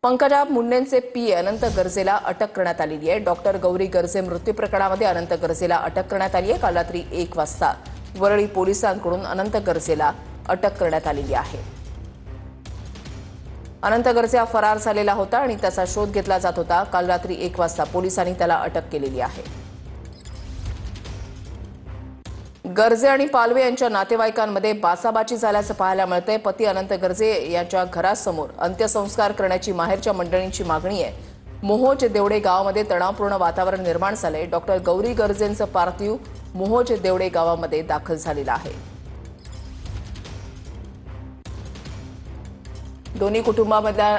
Pankaja मुंडेंचे PA अनंत गर्जेला अटक करण्यात आलेली आहे। डॉक्टर गौरी गर्जे मृत्यू प्रकरणामध्ये अनंत गर्जेला अटक करण्यात आली आहे। काल रात्री 1 वाजता वरळी पोलिसांकडून अनंत गर्जेला अटक करण्यात आलेली आहे। अनंत गर्जे हा फरार झालेला होता आणि त्याचा शोध घेतला जात होता। काल रात्री 1 वाजता पोलिसांनी त्याला अटक केलेली आहे। गर्जे आणि पालवे यांच्या नातेवाईकांमध्ये बाचाबाची झाल्याचं पाहायला मिळतंय। पती अनंत गर्जे यांच्या घरासमोर अंत्यसंस्कार करण्याची माहेरच्या मंडळींची मागणी आहे। मोहोज देवडे गावामध्ये तणावपूर्ण वातावरण निर्माण झालंय। डॉक्टर गौरी गर्जेंचं पार्थिव मोहोज देवडे गावामध्ये दाखल झालेलं आहे। दोन्ही कुटुंबामधल्या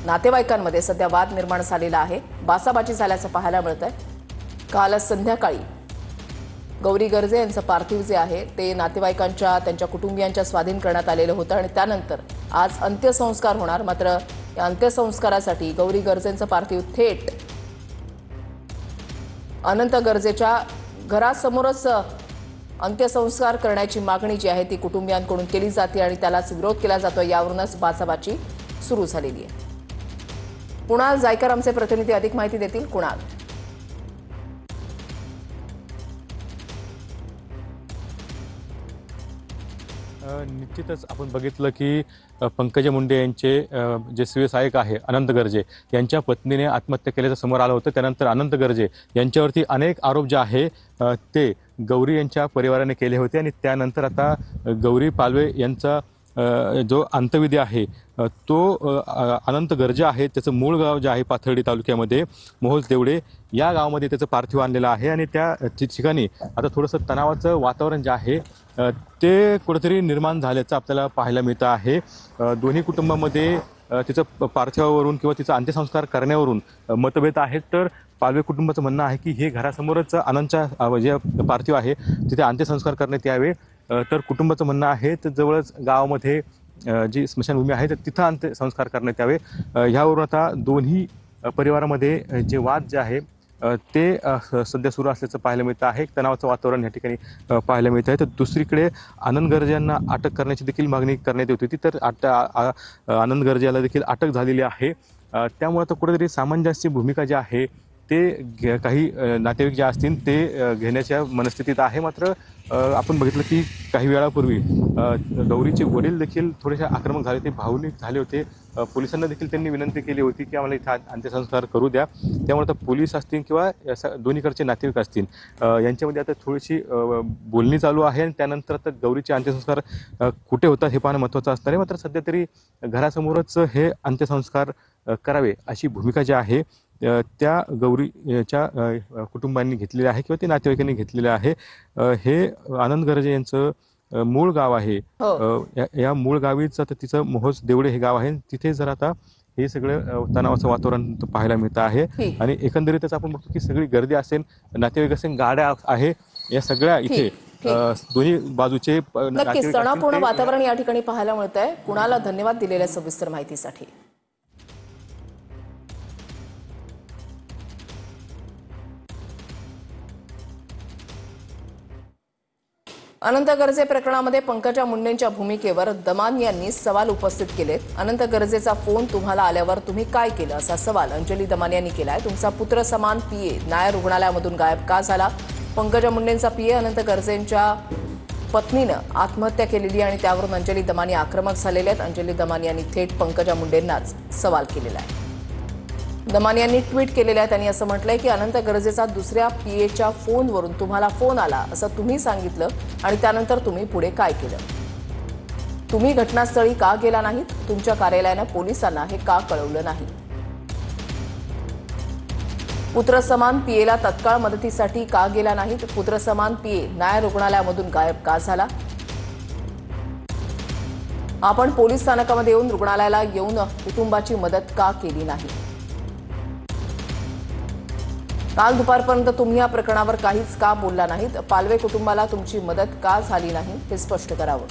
नातेवाईकांमध्ये सध्या वाद निर्माण झालेला आहे। बाचाबाची झाल्याचं पाहायला मिळतंय। काल संध्याकाळी गौरी गर्जे यांचं पार्थिव जे आहे ते नातेवाईकांच्या त्यांच्या कुटुंबियांच्या स्वाधीन करण्यात आलेलं होतं आणि त्यानंतर आज अंत्यसंस्कार होणार। मात्र या अंत्यसंस्कारासाठी गौरी गर्जेंचं पार्थिव थेट अनंत गर्जेच्या घरासमोरच अंत्यसंस्कार करण्याची मागणी जी आहे ती कुटुंबियांकडून केली जाते आणि त्यालाच विरोध केला जातो। यावरूनच बाचाबाची सुरू झालेली आहे। कुणाल जायकर आमचे प्रतिनिधी अधिक माहिती देतील। कुणाल, निश्चितच आपण बघितलं की पंकजा मुंडे यांचे जे सहाय्यक आहे अनंत गर्जे यांच्या पत्नीने आत्महत्या केल्याचं समोर आलं होतं। त्यानंतर अनंत गर्जे यांच्यावरती अनेक आरोप जे आहे ते गौरी यांच्या परिवाराने केले होते आणि त्यानंतर आता गौरी पालवे यांचा जो अंत्यविधी आहे तो अनंत गर्जे आहे त्याचं मूळ गाव जे आहे पाथर्डी तालुक्यामध्ये मोहोज देवडे या गावामध्ये त्याचं पार्थिव आणलेलं आहे आणि त्या ठिकाणी आता थोडंसं तणावाचं वातावरण जे आहे ते कुठेतरी निर्माण झाल्याचं आपल्याला पाहायला मिळतं आहे। दोन्ही कुटुंबामध्ये तिचं पार्थिवावरून किंवा तिचा अंत्यसंस्कार करण्यावरून मतभेद आहेत। तर पालवे कुटुंबाचं म्हणणं आहे की हे घरासमोरच अनंतच्या जे पार्थिव आहे तिथे अंत्यसंस्कार करण्यात यावे। तर कुटुंबाचं म्हणणं आहे तर जवळच गावामध्ये जी स्मशानभूमी आहे तर तिथं अंत्यसंस्कार करण्यात यावे। ह्यावरून आता दोन्ही परिवारामध्ये जे वाद जे आहे ते सध्या सुरू असल्याचं पाहायला मिळतं आहे। तणावाचं वातावरण या ठिकाणी पाहायला मिळतं आहे। तर दुसरीकडे आनंद गर्जे यांना अटक करण्याची देखील मागणी करण्यात येत होती। तर आनंद गर्जे याला देखील अटक झालेली आहे। त्यामुळे आता कुठेतरी सामंजस्य भूमिका जी आहे ते काही नातेवाईक जे असतील ते घेण्याच्या मनस्थितीत आहे। मात्र आपण बघितलं की काही वेळापूर्वी गौरीचे वडील देखील थोडेसे आक्रमक झाले, ते भावनिक झाले होते। पोलिसांना देखील त्यांनी विनंती केली होती की आम्हाला इथं अंत्यसंस्कार करू द्या। त्यामुळे आता पोलीस असतील किंवा दोन्हीकडचे नातेवाईक असतील यांच्यामध्ये आता थोडीशी बोलणी चालू आहे आणि त्यानंतर आता गौरीचे अंत्यसंस्कार कुठे होतात हे पाहणं महत्त्वाचं असणार आहे। मात्र सध्या तरी घरासमोरच हे अंत्यसंस्कार करावे अशी भूमिका जी आहे त्या गौरीच्या कुटुंबांनी घेतलेली आहे किंवा ते नातेवाईकांनी घेतलेले आहे। हे आनंद गर्जे यांचं मूळ गाव आहे। या मूळ गावीच आता तिचं मोहोज देवडे हे गाव आहे। तिथे जर आता हे सगळं तणावाचं वातावरण पाहायला मिळतं आहे आणि एकंदरीतच आपण बघतो की सगळी गर्दी असेल, नातेवाईक असेल, गाड्या आहे, या सगळ्या इथे दोन्ही बाजूचे नक्कीच तणावपूर्ण वातावरण या ठिकाणी पाहायला मिळतंय। कुणाला धन्यवाद दिलेल्या सविस्तर माहितीसाठी। अनंत गर्जे प्रकरणामध्ये पंकजा मुंडेंच्या भूमिकेवर दमानी यांनी सवाल उपस्थित केलेत। अनंत गर्जेचा फोन तुम्हाला आल्यावर तुम्ही काय केलं असा सवाल अंजली दमानी यांनी केलाय। तुमचा पुत्र समान पीए नायर रुग्णालयामधून गायब का झाला? पंकजा मुंडेंचा पीए अनंत गर्जेंच्या पत्नीनं आत्महत्या केलेली आणि त्यावरून अंजली दमानी आक्रमक झालेले आहेत। अंजली दमानी यांनी थेट पंकजा मुंडेंनाच सवाल केलेला आहे। दमानी यांनी ट्विट केलेलं आहे। त्यांनी असं म्हटलंय की अनंत गर्जेचा दुसऱ्या पीएच्या फोनवरून तुम्हाला फोन आला असं तुम्ही सांगितलं आणि त्यानंतर तुम्ही पुढे काय केलं? तुम्ही घटनास्थळी का गेला नाहीत? तुमच्या कार्यालयानं पोलिसांना हे का कळवलं नाही? पुत्रसमान पीएला तत्काळ मदतीसाठी का गेला नाहीत? पुत्रसमान पीए नायर रुग्णालयामधून गायब का झाला? आपण पोलीस स्थानकामध्ये येऊन रुग्णालयाला येऊन कुटुंबाची मदत का केली नाही? काल दुपारपर्यंत तुम्ही या प्रकरणावर काहीच का बोलला नाहीत? पालवे कुटुंबाला तुमची मदत का झाली नाही हे स्पष्ट करावं।